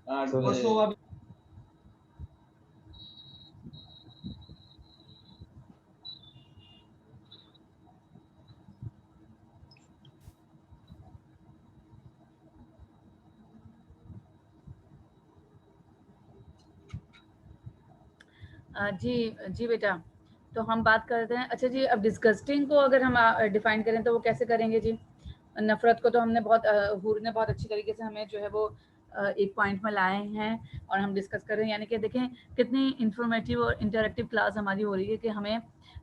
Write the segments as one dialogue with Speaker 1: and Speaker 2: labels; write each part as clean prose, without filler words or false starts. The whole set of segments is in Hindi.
Speaker 1: तो
Speaker 2: जी जी बेटा, तो हम बात करते हैं। अच्छा जी, अब डिस्गस्टिंग को अगर हम डिफाइन करें तो वो कैसे करेंगे जी? नफ़रत को तो हमने बहुत हूर ने बहुत अच्छी तरीके से हमें जो है वो एक पॉइंट में लाए हैं और हम डिस्कस कर रहे हैं। यानी कि देखें कितनी इंफॉर्मेटिव और इंटरैक्टिव क्लास हमारी हो रही है कि हमें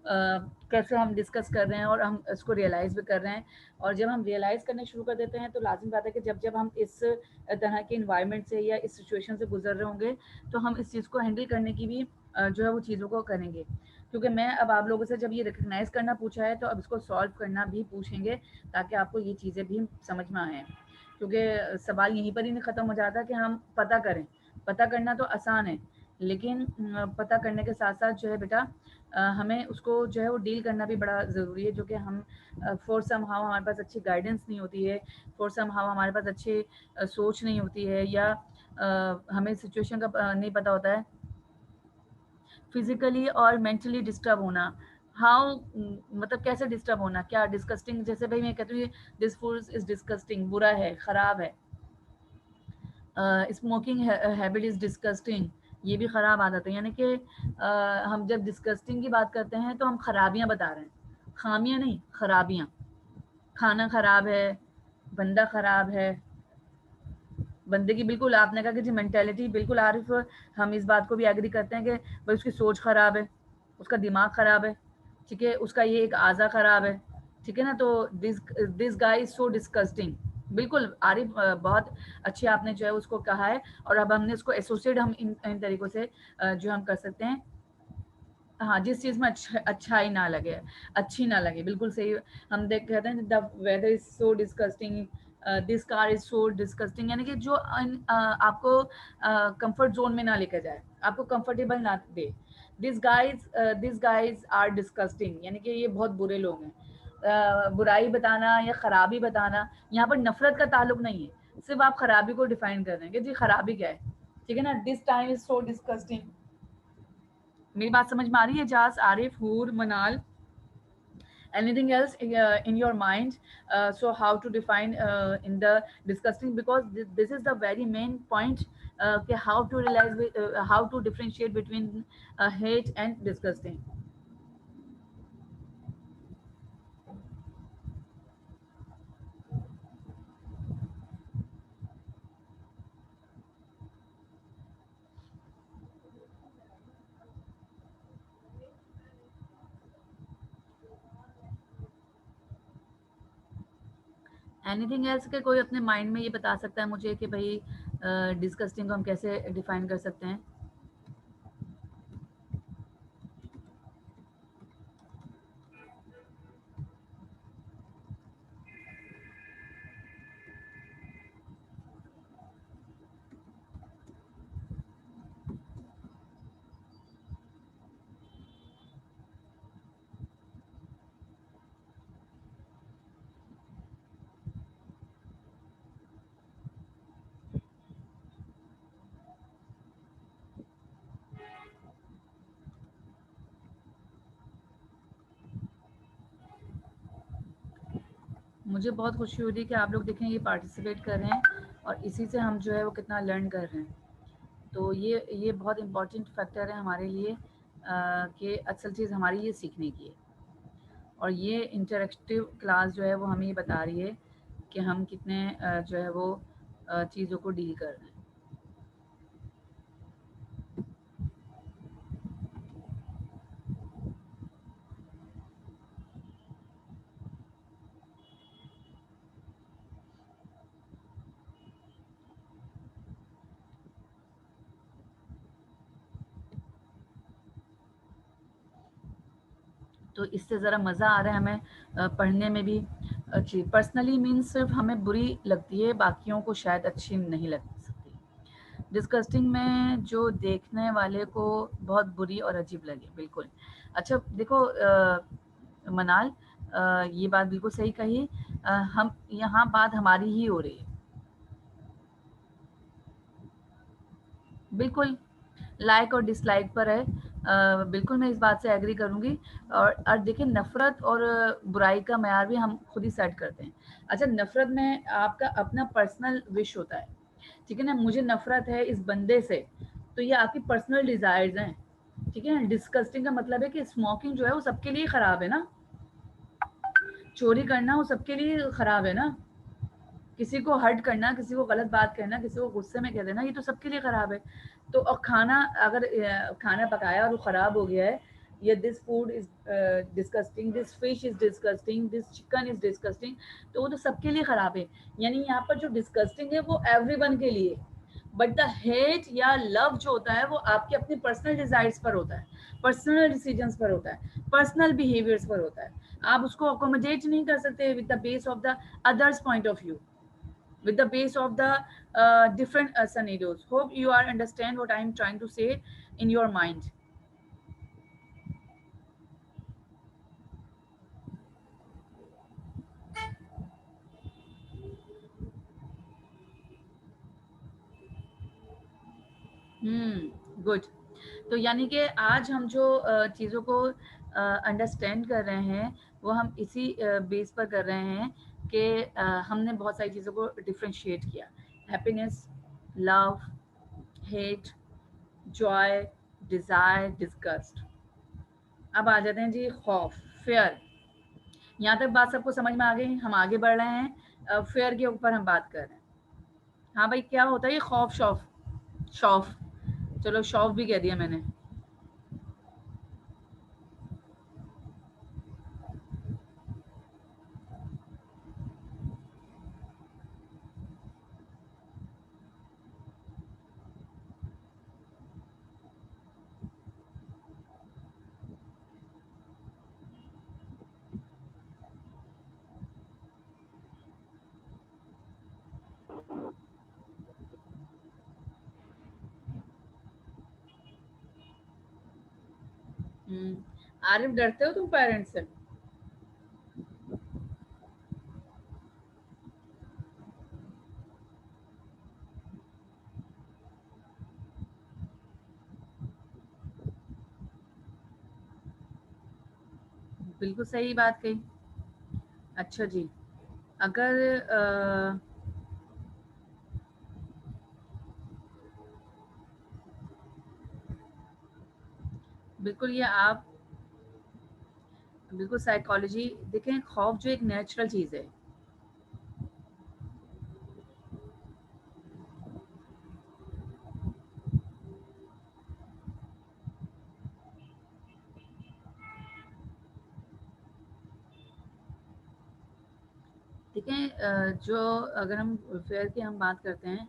Speaker 2: कैसे हम डिस्कस कर रहे हैं और हम इसको रियलाइज़ भी कर रहे हैं। और जब हम रियलाइज़ करना शुरू कर देते हैं तो लाज़िम बात है कि जब हम इस तरह के इन्वायरमेंट से या इस सिचुएशन से गुजर रहे होंगे तो हम इस चीज़ को हैंडल करने की भी जो है वो चीज़ों को करेंगे। क्योंकि मैं अब आप लोगों से जब ये रिकग्नाइज़ करना पूछा है तो अब इसको सॉल्व करना भी पूछेंगे ताकि आपको ये चीज़ें भी समझ में आएँ। क्योंकि सवाल यहीं पर ही नहीं ख़त्म हो जाता कि हम पता करें। पता करना तो आसान है, लेकिन पता करने के साथ-साथ जो है बेटा हमें उसको जो है वो डील करना भी बड़ा ज़रूरी है, जो कि हम फॉर समहाउ हमारे पास अच्छी गाइडेंस नहीं होती है, फॉर समहाउ हमारे पास अच्छी सोच नहीं होती है, या हमें सिचुएशन का नहीं पता होता है। फिजिकली और मेंटली डिस्टर्ब होना, हाउ मतलब कैसे डिस्टर्ब होना, क्या डिस्कस्टिंग, जैसे भाई मैं कहती हूँ दिस फूड इज डिस्कस्टिंग, बुरा है, खराब है। स्मोकिंग हैबिट इज डिस्कस्टिंग, ये भी खराब आदत है। यानी कि हम जब डिस्कस्टिंग की बात करते हैं तो हम खराबियां बता रहे हैं, खामियां नहीं, खराबियां। खाना खराब है, बंदा खराब है, बंदे की बिल्कुल आपने कहा कि जी मेंटेलिटी, बिल्कुल आरिफ हम इस बात को भी एग्री करते हैं कि भाई उसकी सोच खराब है, उसका दिमाग खराब है, ठीक है, उसका ये एक आज़ा खराब है, ठीक है ना। तो this this guy is so disgusting, बिल्कुल आरिफ बहुत अच्छे आपने जो है उसको कहा है। और अब हमने उसको एसोसिएट हम इन तरीकों से जो हम कर सकते हैं। हाँ, जिस चीज़ में अच्छाई ना लगे, अच्छी ना लगे, बिल्कुल सही। हम देख कहते हैं the weather is so disgusting, this car is so disgusting, यानी कि जो आपको कंफर्ट जोन में ना लेकर जाए, आपको कंफर्टेबल ना दे। दिस गाइज आर डिस्कस्टिंग, यानी कि ये बहुत बुरे लोग हैं। बुराई बताना या खराबी बताना, यहाँ पर नफरत का ताल्लुक नहीं है, सिर्फ आप खराबी को डिफाइन कर रहे हैं कि जी खराबी क्या है, ठीक है ना। This time is so disgusting. मेरी बात समझ में आ रही है जास, आरिफ, हूर, मनाल? Anything else in your mind? So how to define in the discussing, because this is the very main point, how to realize how to differentiate between hate and disgusting. Anything else के कोई अपने माइंड में ये बता सकता है मुझे कि भाई डिस्गस्टिंग को हम कैसे डिफाइन कर सकते हैं? मुझे बहुत खुशी हो रही है कि आप लोग देखें ये पार्टिसिपेट कर रहे हैं और इसी से हम जो है वो कितना लर्न कर रहे हैं। तो ये बहुत इम्पोर्टेंट फैक्टर है हमारे लिए कि असल चीज़ हमारी ये सीखने की है। और ये इंटरेक्टिव क्लास जो है वो हमें ये बता रही है कि हम कितने जो है वो चीज़ों को डील कर रहे हैं। तो इससे ज़रा मज़ा आ रहा है हमें पढ़ने में भी। अच्छी पर्सनली मीन्स सिर्फ हमें बुरी लगती है, बाकियों को शायद अच्छी नहीं लग सकती। डिस्कस्टिंग में जो देखने वाले को बहुत बुरी और अजीब लगे, बिल्कुल। अच्छा देखो मनाल, ये बात बिल्कुल सही कही। हम यहाँ बात हमारी ही हो रही है। बिल्कुल, लाइक और डिसलाइक पर है। बिल्कुल मैं इस बात से एग्री करूँगी। और देखिए, नफ़रत और बुराई का मयार भी हम खुद ही सेट करते हैं। अच्छा, नफ़रत में आपका अपना पर्सनल विश होता है, ठीक है ना? मुझे नफ़रत है इस बंदे से, तो ये आपकी पर्सनल डिज़ायर्स हैं, ठीक है ना? डिस्गस्टिंग का मतलब है कि स्मोकिंग जो है वो सबके लिए खराब है ना, चोरी करना वो सबके लिए खराब है ना, किसी को हर्ट करना, किसी को गलत बात कहना, किसी को गुस्से में कह देना, ये तो सबके लिए खराब है। तो और खाना अगर खाना पकाया और वो खराब हो गया है, या this food is disgusting, this fish is disgusting, this chicken is disgusting, तो वो तो सबके लिए खराब है। यानी यहाँ पर जो डिस्गस्टिंग है वो एवरीवन के लिए, बट द हेट या लव जो होता है वो आपके अपने पर्सनल डिजायर्स पर होता है, पर्सनल डिसीजंस पर होता है, पर्सनल बिहेवियर्स पर होता है। आप उसको अकोमोडेट नहीं कर सकते with the base of the others point of view, with the base of the different scenarios. Hope you are understand what I am trying to say in your mind. Good. तो यानी कि आज हम जो चीज़ों को अंडरस्टैंड कर रहे हैं वो हम इसी बेस पर कर रहे हैं कि हमने बहुत सारी चीज़ों को डिफ्रेंशिएट किया। Happiness, love, hate, Joy, desire, disgust. अब आ जाते हैं जी खौफ, फेयर। यहाँ तक बात सबको समझ में आ गई? हम आगे बढ़ रहे हैं, फेयर के ऊपर हम बात कर रहे हैं। हाँ भाई, क्या होता है ये खौफ? शौफ, शौफ, चलो शौफ भी कह दिया मैंने। आरिफ, डरते हो तुम पेरेंट्स से? बिल्कुल सही बात कही। अच्छा जी, अगर बिल्कुल ये आप बिल्कुल साइकोलॉजी देखें, खौफ जो एक नेचुरल चीज़ है। देखें, जो अगर हम फेयर की हम बात करते हैं,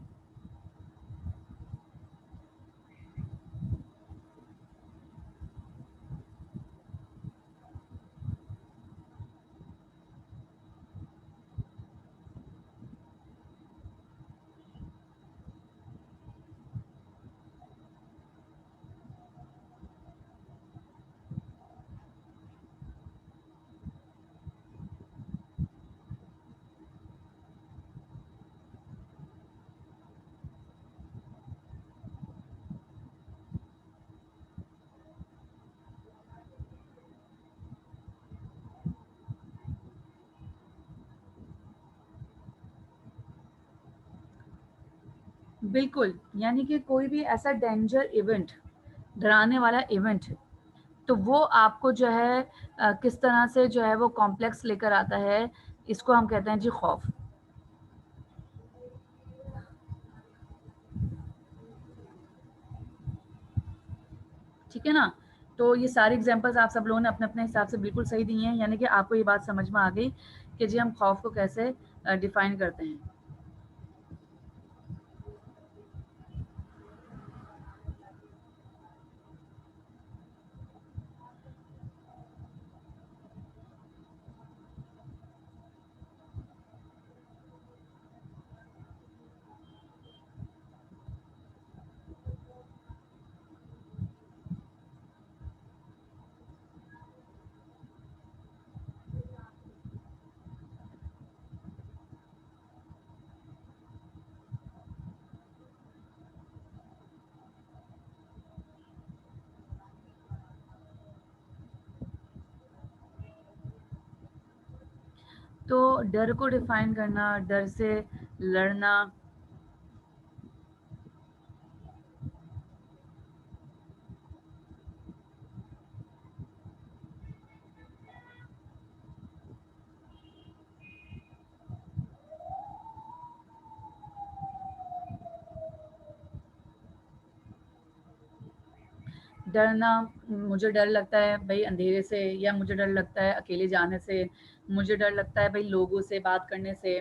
Speaker 2: बिल्कुल, यानी कि कोई भी ऐसा डेंजर इवेंट, डराने वाला इवेंट, तो वो आपको जो है किस तरह से जो है वो कॉम्प्लेक्स लेकर आता है, इसको हम कहते हैं जी खौफ। ठीक है ना? तो ये सारे एग्जांपल्स आप सब लोगों ने अपने-अपने हिसाब से बिल्कुल सही दिए हैं, यानी कि आपको ये बात समझ में आ गई कि जी हम खौफ को कैसे डिफाइन करते हैं। तो डर को डिफाइन करना, डर से लड़ना, डरना, मुझे डर लगता है भाई अंधेरे से, या मुझे डर लगता है अकेले जाने से, मुझे डर लगता है भाई लोगों से बात करने से।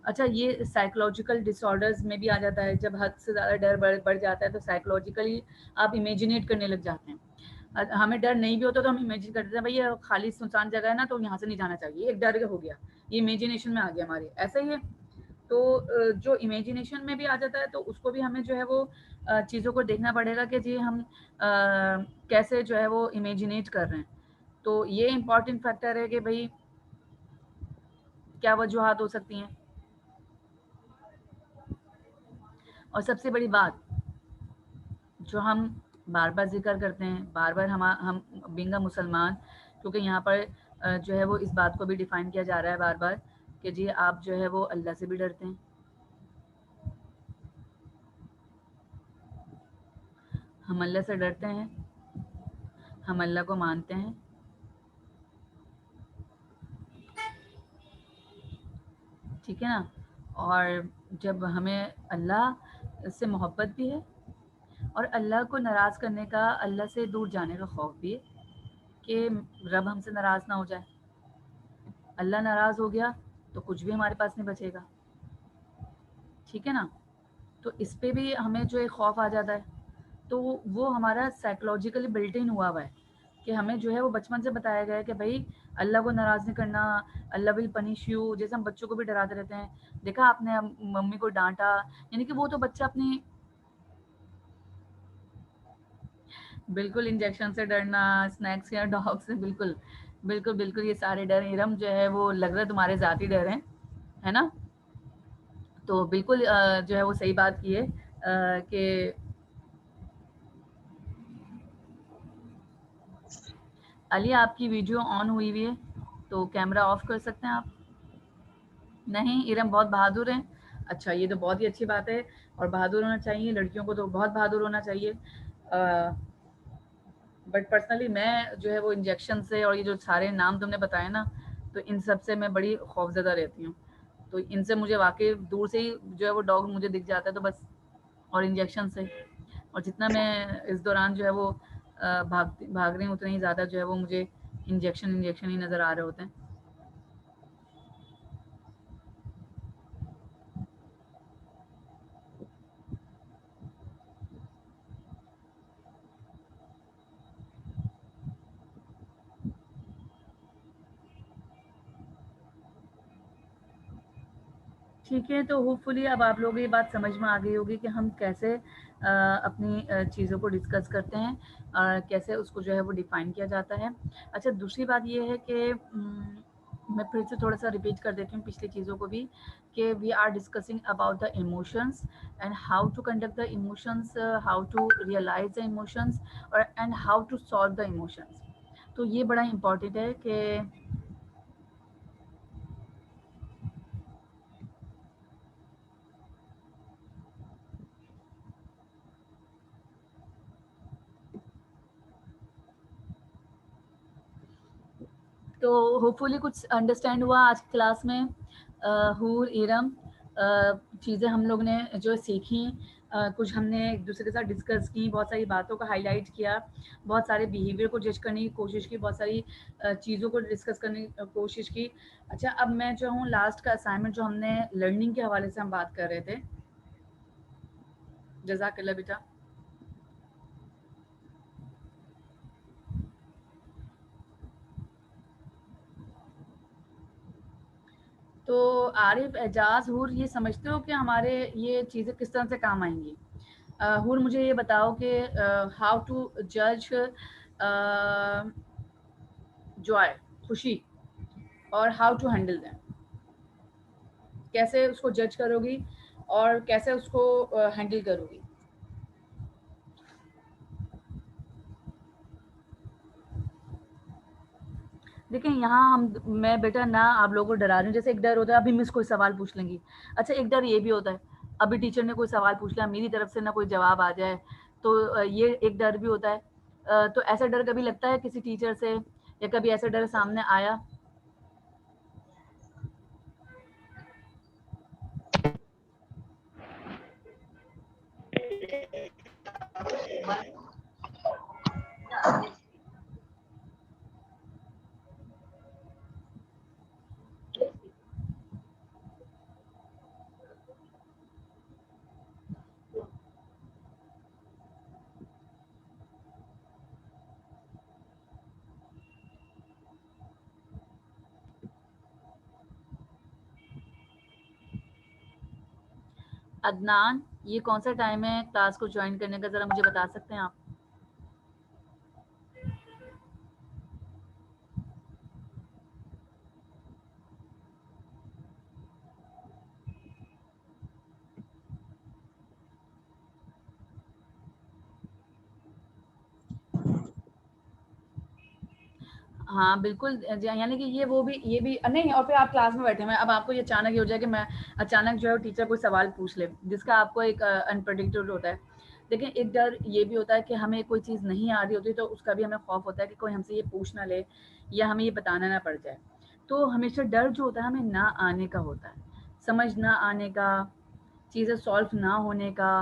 Speaker 2: अच्छा, ये साइकोलॉजिकल डिसऑर्डर्स में भी आ जाता है, जब हद से ज़्यादा डर बढ़ जाता है तो साइकोलॉजिकली आप इमेजिनेट करने लग जाते हैं। हमें डर नहीं भी होता तो हम इमेजिन करते हैं भाई ये खाली सुनसान जगह है ना, तो यहाँ से नहीं जाना चाहिए, एक डर हो गया, ये इमेजिनेशन में आ गया हमारे, ऐसा ही है। तो जो इमेजिनेशन में भी आ जाता है तो उसको भी हमें जो है वो चीज़ों को देखना पड़ेगा कि जी हम कैसे जो है वो इमेजिनेट कर रहे हैं। तो ये इम्पॉर्टेंट फैक्टर है कि भाई क्या वजूहत हो सकती हैं। और सबसे बड़ी बात जो हम बार बार जिक्र करते हैं, बार बार हम बिंगा मुसलमान, क्योंकि यहाँ पर जो है वो इस बात को भी डिफाइन किया जा रहा है बार बार कि जी आप जो है वो अल्लाह से भी डरते हैं। हम अल्लाह से डरते हैं, हम अल्लाह को मानते हैं, ठीक है ना। और जब हमें अल्लाह से मोहब्बत भी है और अल्लाह को नाराज़ करने का, अल्लाह से दूर जाने का खौफ भी है कि रब हमसे नाराज़ ना हो जाए। अल्लाह नाराज़ हो गया तो कुछ भी हमारे पास नहीं बचेगा, ठीक है ना। तो इस पे भी हमें जो एक खौफ आ जाता है, तो वो हमारा साइकोलॉजिकली बिल्ट इन हुआ हुआ है कि हमें जो है वो बचपन से बताया गया है कि भाई अल्लाह को नाराज़ नहीं करना, अल्लाह विल पनिश यू। जैसे हम बच्चों को भी डराते रहते हैं, देखा आपने मम्मी को डांटा, यानी कि वो तो बच्चा अपनी, बिल्कुल इंजेक्शन से डरना, स्नैक्स या डॉग से, बिल्कुल बिल्कुल बिल्कुल, ये सारे डर इरम जो है वो लग रहा है तुम्हारे ज़ाती डर हैं, है ना। तो बिल्कुल जो है वो सही बात की है कि अली आपकी वीडियो ऑन हुई हुई है, तो कैमरा ऑफ कर सकते हैं आप। नहीं, इरम बहुत बहादुर हैं। अच्छा, ये तो बहुत ही अच्छी बात है, और बहादुर होना चाहिए, लड़कियों को तो बहुत बहादुर होना चाहिए। बट पर्सनली मैं जो है वो इंजेक्शन से और ये जो सारे नाम तुमने बताए ना, तो इन सब से मैं बड़ी खौफजदा रहती हूँ। तो इनसे मुझे वाकई दूर से ही जो है वो डॉग मुझे दिख जाता है तो बस, और इंजेक्शन से, और जितना मैं इस दौरान जो है वो भाग रही हूँ उतना ही ज़्यादा जो है वो मुझे इंजेक्शन इंजेक्शन ही नज़र आ रहे होते हैं। ठीक है, तो होपफुली अब आप लोगों को ये बात समझ में आ गई होगी कि हम कैसे अपनी चीज़ों को डिस्कस करते हैं, कैसे उसको जो है वो डिफ़ाइन किया जाता है। अच्छा, दूसरी बात ये है कि मैं फिर से थोड़ा-सा रिपीट कर देती हूँ पिछली चीज़ों को भी, कि we are discussing about the emotions and how to conduct the emotions, how to realise the emotions, और and how to solve the emotions. तो ये बड़ा इम्पोर्टेंट है कि तो होपफुली कुछ अंडरस्टैंड हुआ आज की क्लास में। हूर, इरम, चीज़ें हम लोग ने जो सीखी, कुछ हमने एक दूसरे के साथ डिस्कस की, बहुत सारी बातों को हाईलाइट किया, बहुत सारे बिहेवियर को जज करने की कोशिश की, बहुत सारी चीज़ों को डिस्कस करने की कोशिश की। अच्छा, अब मैं जो हूँ लास्ट का असाइनमेंट जो हमने लर्निंग के हवाले से हम बात कर रहे थे, जज़ाकल्लाह बेटा। तो आरिफ, एजाज, हूर, ये समझते हो कि हमारे ये चीज़ें किस तरह से काम आएंगी? हूर, मुझे ये बताओ कि हाउ टू जज जॉय, खुशी, और हाउ टू हैंडल देम, कैसे उसको जज करोगी और कैसे उसको हैंडल करोगी? देखिए यहाँ मैं बेटा ना आप लोगों को डरा रही हूँ, जैसे एक डर होता है अभी मिस कोई सवाल पूछ लेंगी। अच्छा, एक डर ये भी होता है अभी टीचर ने कोई सवाल पूछ लिया, मेरी तरफ से ना कोई जवाब आ जाए, तो ये एक डर भी होता है। तो ऐसा डर कभी लगता है किसी टीचर से, या कभी ऐसा डर सामने आया? अदनान, ये कौन सा टाइम है क्लास को ज्वाइन करने का, ज़रा मुझे बता सकते हैं आप? हाँ, बिल्कुल यानी कि ये भी नहीं, और फिर आप क्लास में बैठे हुए हैं, अब आपको ये अचानक ये हो जाए कि मैं अचानक जो है टीचर कोई सवाल पूछ ले, जिसका आपको एक अनप्रेडिक्टेबल होता है। लेकिन एक डर ये भी होता है कि हमें कोई चीज़ नहीं आ रही होती, तो उसका भी हमें खौफ होता है कि कोई हमसे ये पूछ ना ले या हमें ये बताना ना पड़ जाए। तो हमेशा डर जो होता है हमें ना आने का होता है, समझ ना आने का, चीज़ें सॉल्व ना होने का।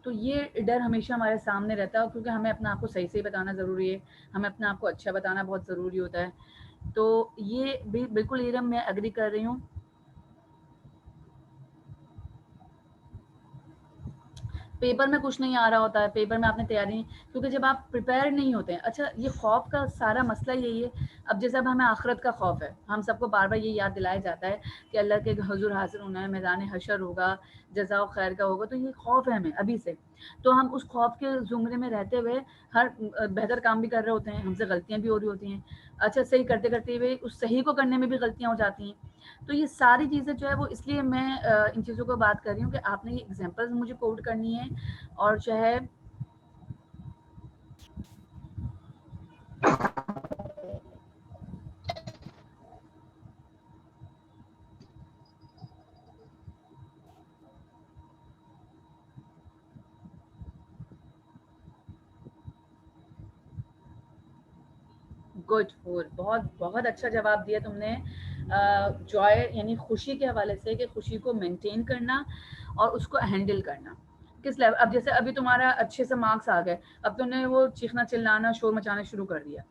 Speaker 2: तो ये डर हमेशा हमारे सामने रहता है, क्योंकि हमें अपने आप को सही-सही बताना ज़रूरी है, हमें अपने आप को अच्छा बताना बहुत ज़रूरी होता है। तो ये भी बिल्कुल इरम मैं एग्री कर रही हूँ। पेपर में कुछ नहीं आ रहा होता है, पेपर में आपने तैयारी नहीं, क्योंकि जब आप प्रिपेयर नहीं होते हैं। अच्छा, ये खौफ का सारा मसला यही है। अब जैसे अब हमें आखिरत का खौफ है, हम सबको बार बार ये याद दिलाया जाता है कि अल्लाह के हजूर हाजिर होना है, मैदान हशर होगा, जजा खैर का होगा, तो ये खौफ है हमें अभी से। तो हम उस खौफ के जुमरे में रहते हुए हर बेहतर काम भी कर रहे होते हैं, हमसे गलतियां भी हो रही होती हैं। अच्छा, सही करते करते हुए उस सही को करने में भी गलतियां हो जाती हैं। तो ये सारी चीज़ें जो है वो इसलिए मैं इन चीज़ों को बात कर रही हूँ कि आपने ये एग्जांपल्स मुझे कोट करनी है, और जो है गुड गुड, बहुत बहुत अच्छा जवाब दिया तुमने। जॉय यानी खुशी के हवाले से, कि खुशी को मेंटेन करना और उसको हैंडल करना किस लेवल। अब जैसे अभी तुम्हारा अच्छे से मार्क्स आ गए, अब तुमने वो चीखना चिल्लाना शोर मचाना शुरू कर दिया,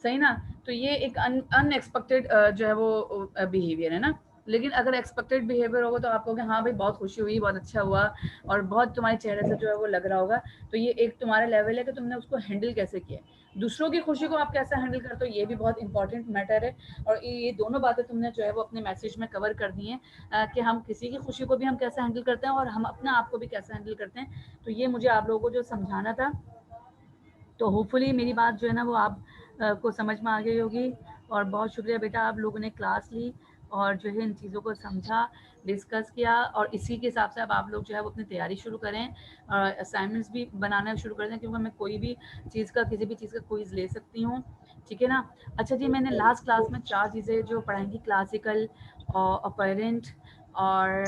Speaker 2: सही ना? तो ये एक अनएक्सपेक्टेड जो है वो बिहेवियर है ना। लेकिन अगर एक्सपेक्टेड बिहेवियर होगा तो आप कहोगे हाँ भाई बहुत खुशी हुई, बहुत अच्छा हुआ, और बहुत तुम्हारे चेहरे से जो है वो लग रहा होगा। तो ये एक तुम्हारा लेवल है कि तुमने उसको हैंडल कैसे किया। दूसरों की खुशी को आप कैसे हैंडल करते हो, ये भी बहुत इंपॉर्टेंट मैटर है। और ये दोनों बातें तुमने जो है वो अपने मैसेज में कवर कर दी हैं, कि हम किसी की खुशी को भी हम कैसे हैंडल करते हैं और हम अपने आप को भी कैसे हैंडल करते हैं। तो ये मुझे आप लोगों को जो समझाना था, तो होपफुली मेरी बात जो है ना वो आप को समझ में आ गई होगी। और बहुत शुक्रिया बेटा, आप लोगों ने क्लास ली और जो है इन चीज़ों को समझा, डिस्कस किया, और इसी के हिसाब से अब आप लोग जो है वो अपनी तैयारी शुरू करें, और असाइनमेंट्स भी बनाना शुरू कर दें, क्योंकि मैं कोई भी चीज़ का किसी भी चीज़ का क्विज़ ले सकती हूँ। ठीक है ना? अच्छा जी, मैंने लास्ट क्लास में 4 चीज़ें जो पढ़ाई थी, क्लासिकल, ऑपरेंट, और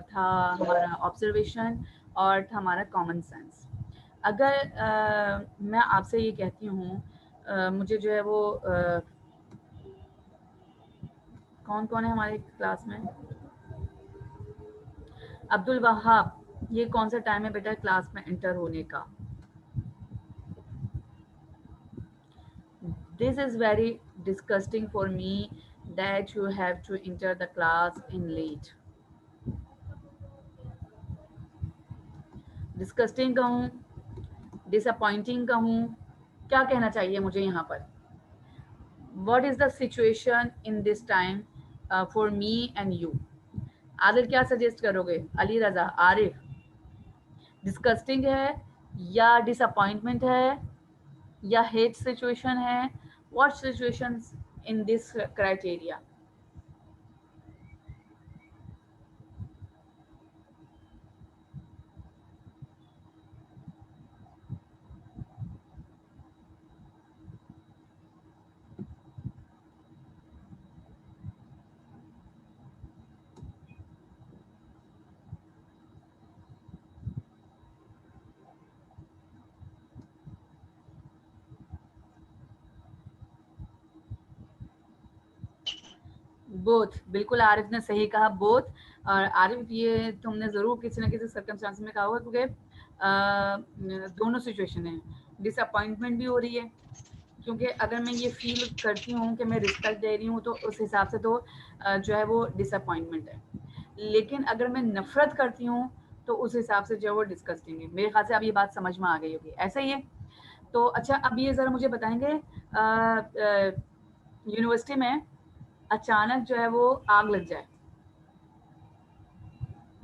Speaker 2: था हमारा ऑब्जर्वेशन, और था हमारा कॉमन सेंस। अगर मैं आपसे ये कहती हूँ, मुझे जो है वो कौन-कौन है हमारे क्लास में? अब्दुल वहाब, ये कौन सा टाइम है बेटा क्लास में एंटर होने का? This is very disgusting for me that you have to enter the class in late. Disgusting कहूँ, डिसअपॉइंटिंग कहूँ, क्या कहना चाहिए मुझे यहाँ पर? What is the situation in this time for me and you? Adil क्या सजेस्ट करोगे? अली रजा, आरिफ, डिस्कस्टिंग है, या डिसअपॉइंटमेंट है, या हेट सिचुएशन है? What situations in this criteria? Both, बिल्कुल आरिफ ने सही कहा, बोथ। और आरिफ ये तुमने ज़रूर किसी न किसी सर्कमस्टांस में कहा होगा, क्योंकि दोनों सिचुएशन है, डिसअपॉइंटमेंट भी हो रही है, क्योंकि अगर मैं ये फील करती हूँ कि मैं रिस्पेक्ट दे रही हूँ तो उस हिसाब से तो जो है वो डिसअपॉइंटमेंट है, लेकिन अगर मैं नफरत करती हूँ तो उस हिसाब से जो है वो डिस्कस्टिंग है। मेरे ख्याल से अब ये बात समझ में आ गई होगी, ऐसा ही है। तो अच्छा, अब ये ज़रा मुझे बताएंगे, यूनिवर्सिटी में अचानक जो है वो आग लग जाए,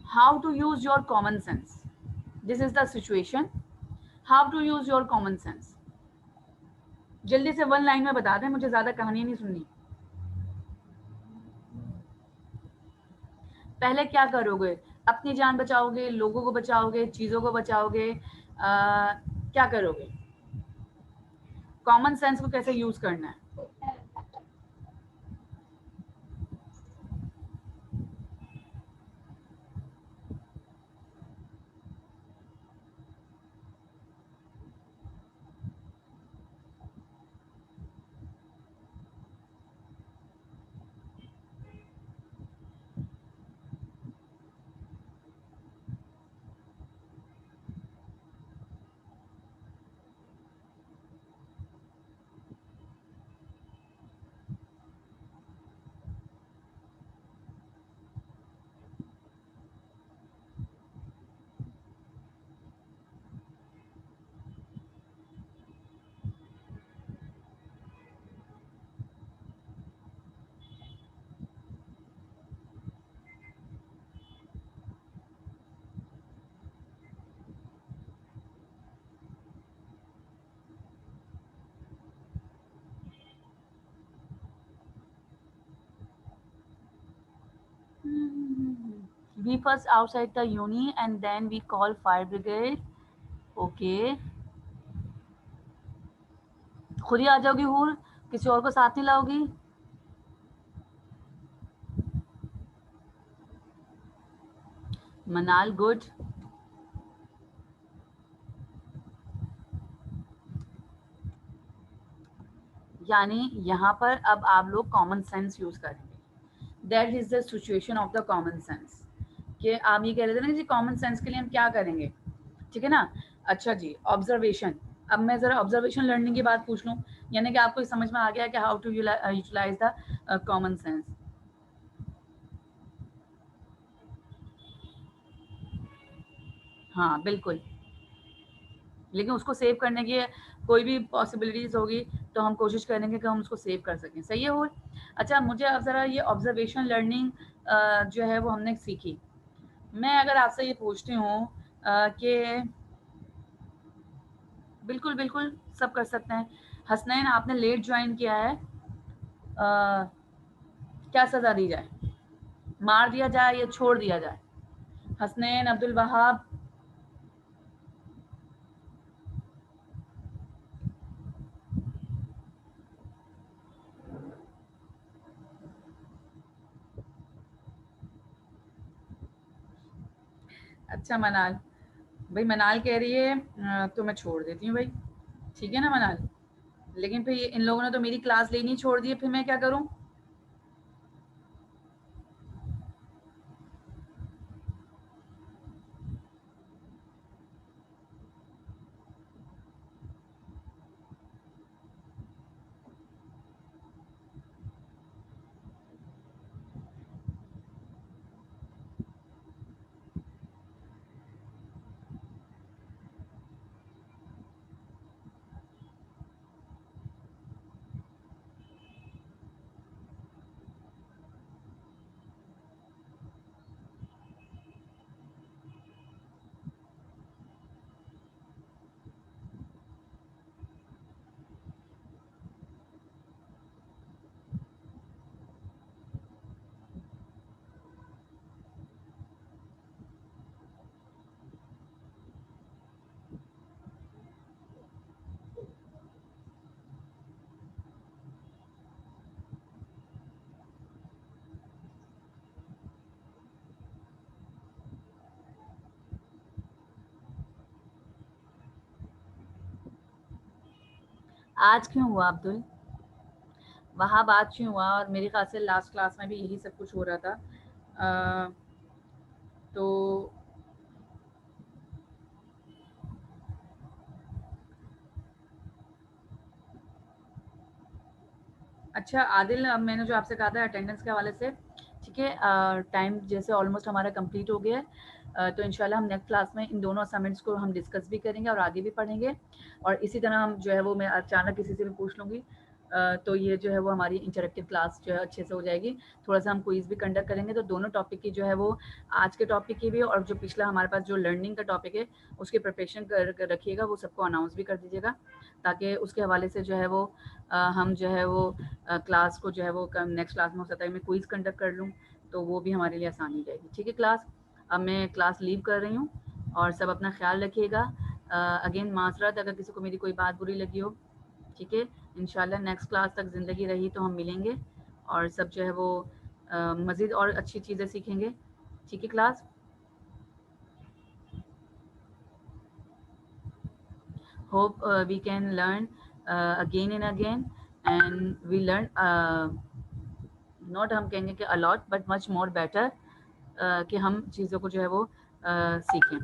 Speaker 2: how to use your common sense, this is the situation, how to use your common sense. जल्दी से वन लाइन में बता दें, मुझे ज्यादा कहानी नहीं सुननी। पहले क्या करोगे? अपनी जान बचाओगे, लोगों को बचाओगे, चीजों को बचाओगे, क्या करोगे? कॉमन सेंस को कैसे यूज करना है? We first outside the uni and then we call fire brigade. Okay. खुद ही आ जाओगी हूर, किसी और को साथ नहीं लाओगी? मनाल गुड। यानी यहाँ पर अब आप लोग कॉमन सेंस यूज करेंगे, that is the situation of the common sense. कि आप ये कह रहे थे ना जी कॉमन सेंस के लिए हम क्या करेंगे, ठीक है ना? अच्छा जी, ऑब्जर्वेशन। अब मैं जरा ऑब्जर्वेशन लर्निंग की बात पूछ लूँ, यानी कि आपको समझ में आ गया कि how to utilise the common sense. हाँ बिल्कुल, लेकिन उसको सेव करने की कोई भी पॉसिबिलिटीज होगी तो हम कोशिश करेंगे कि हम उसको सेव कर सकें, सही है वो। अच्छा, मुझे अब ज़रा ये ऑब्जर्वेशन लर्निंग जो है वो हमने सीखी। मैं अगर आपसे ये पूछती हूँ कि बिल्कुल बिल्कुल सब कर सकते हैं। हसनैन, आपने लेट ज्वाइन किया है, क्या सज़ा दी जाए? मार दिया जाए या छोड़ दिया जाए? हसनैन, अब्दुल वहाब। अच्छा मनाल, भाई मनाल कह रही है तो मैं छोड़ देती हूँ भाई, ठीक है ना मनाल? लेकिन फिर इन लोगों ने तो मेरी क्लास लेनी छोड़ दी है, फिर मैं क्या करूँ? आज क्यों हुआ अब्दुल? वहाँ बात क्यों हुआ, और मेरे ख्याल से लास्ट क्लास में भी यही सब कुछ हो रहा था। तो अच्छा आदिल, अब मैंने जो आपसे कहा था अटेंडेंस के हवाले से, ठीक है, टाइम जैसे ऑलमोस्ट हमारा कंप्लीट हो गया है, तो इंशाल्लाह हम नेक्स्ट क्लास में इन दोनों असाइनमेंट्स को हम डिस्कस भी करेंगे और आगे भी पढ़ेंगे। और इसी तरह हम जो है वो मैं अचानक किसी से भी पूछ लूँगी, तो ये जो है वो हमारी इंटरेक्टिव क्लास जो है अच्छे से हो जाएगी। थोड़ा सा हम क्विज़ भी कंडक्ट करेंगे, तो दोनों टॉपिक की जो है वो आज के टॉपिक की भी और जो पिछला हमारे पास जो लर्निंग का टॉपिक है उसकी प्रिपरेशन कर रखिएगा, वो सबको अनाउंस भी कर दीजिएगा, ताकि उसके हवाले से जो है वो हम जो है वो क्लास को जो है वो नेक्स्ट क्लास में हो सकता है मैं क्विज़ कंडक्ट कर लूँ, तो वो भी हमारे लिए आसानी हो जाएगी। ठीक है क्लास, अब मैं क्लास लीव कर रही हूँ और सब अपना ख्याल रखिएगा। अगेन माजरत अगर किसी को मेरी कोई बात बुरी लगी हो, ठीक है। इंशाल्लाह नेक्स्ट क्लास तक ज़िंदगी रही तो हम मिलेंगे और सब जो है वो मज़ीद और अच्छी चीज़ें सीखेंगे। ठीक है class, hope we can learn again and again, and we learn not हम कहेंगे कि a lot but much more better, कि हम चीज़ों को जो है वो सीखें।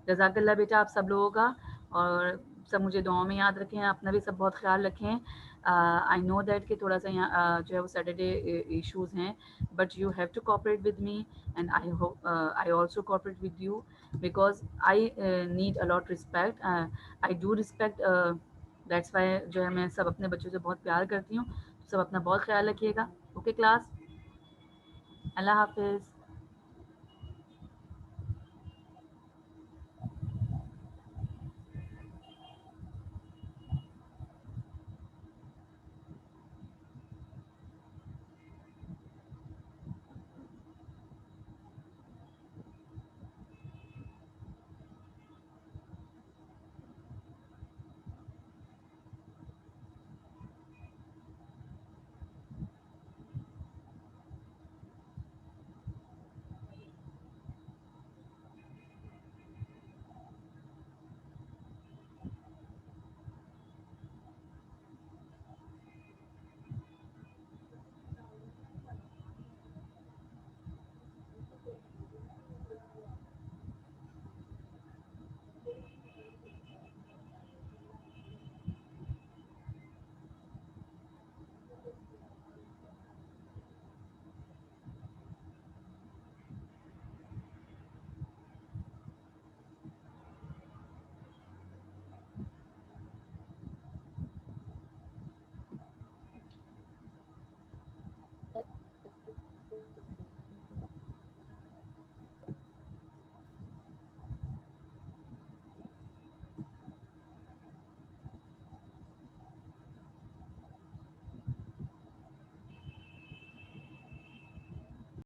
Speaker 2: जज़ाकल्लाह बेटा आप सब लोगों का, और सब मुझे दुआओं में याद रखें, अपना भी सब बहुत ख्याल रखें। आई नो दैट कि थोड़ा सा यहाँ जो है वो सैटरडे इश्यूज़ हैं, but you have to cooperate with me and I hope I also cooperate with you, because I need a lot respect, I do respect, that's why जो है मैं सब अपने बच्चों से बहुत प्यार करती हूँ। सब अपना बहुत ख्याल रखिएगा। ओके क्लास, अल्लाह हाफिज़।